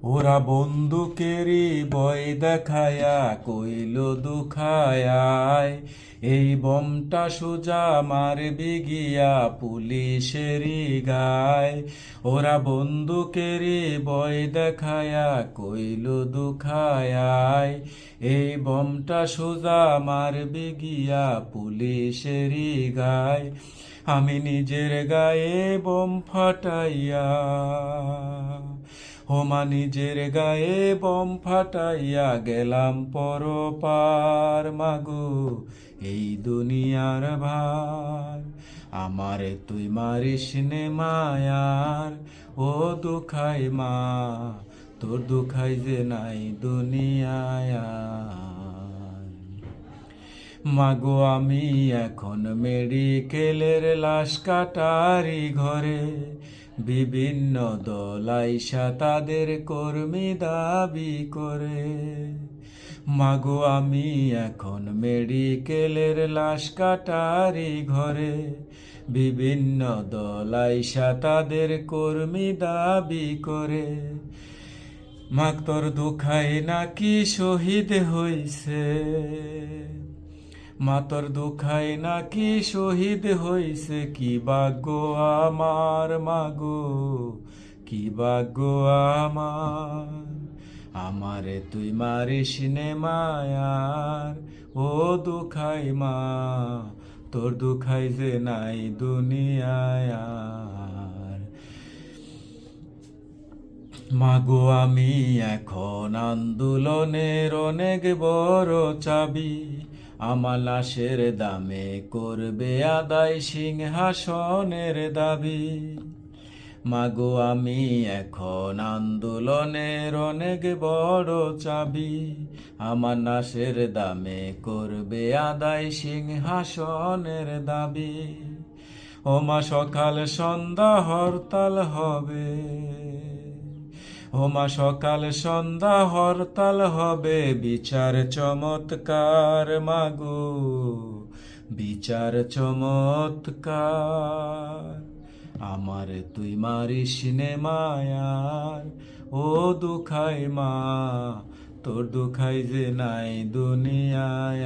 ওরা বন্দুকেরই ভয় দেখায়া কইল দুখায়ায়, এই বমটা সোজা মারবি গিয়া পুলিশেরই গায়। ওরা বন্দুকেরই ভয় দেখায়া কইল দুখায়ায়, এই বমটা সোজা মারবি গিয়া পুলিশেরই গায়। আমি নিজের গায়ে বোম ফাটাইয়া, হোমা নিজের গায়ে বোম ফাটাইয়া গেলাম পরপার মাগো এই দুনিয়ার ভার। আমারে তুই মারিস নে মায়ার, ও দুখাই মা তোর দুখাই যে নাই দুনিয়ায়। মাগো আমি এখন মেডিকেলের লাশ কাটারি ঘরে, বিভিন্ন দল আইসা তাদের কর্মী দাবি করে। মাগো আমি এখন মেডিকেলের লাশ কাটারি ঘরে, বিভিন্ন দল আইসা তাদের কর্মী দাবি করে। মাগ তোর দুখাই নাকি শহীদ হইছে, মা তোর দুখাই নাকি শহীদ হইছে, কি ভাগ্য আমার মাগো কি ভাগ্য আমার। আমারে তুই মারিস নে মায়ার, ও দুখাই মা তোর দুখাই যে নাই দুনিয়ায় আর। মাগো আমি এখন আন্দোলনের অনেক বড় চাবি, আমার লাশের দামে করবে আদায় সিংহাসনের দাবি। মাগো আমি এখন আন্দোলনের অনেক বড় চাবি, আমার লাশের দামে করবে আদায় সিংহাসনের দাবি। ওমা সকাল সন্ধ্যা হরতাল হবে, ওমা সকাল সন্ধ্যা হরতাল হবে, বিচার চমৎকার মাগো বিচার চমৎকার। আমার তুই মারিস নে মায়ার, ও দুখাই মা তোর দুখাই যে নাই দুনিয়ায়।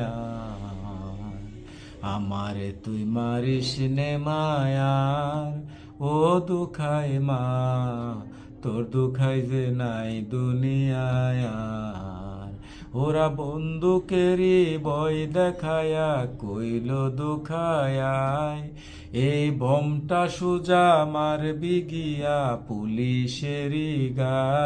আমারে তুই মারিস নে মায়ার, ও দুখাই মা তোর দুখাই যে নাই দুনিয়ায়। ওরা বন্দুকেরই ভয় দেখায়া কইল দুখায়ায়, এই বমটা সোজা মারবি গিয়া পুলিশেরই গায়।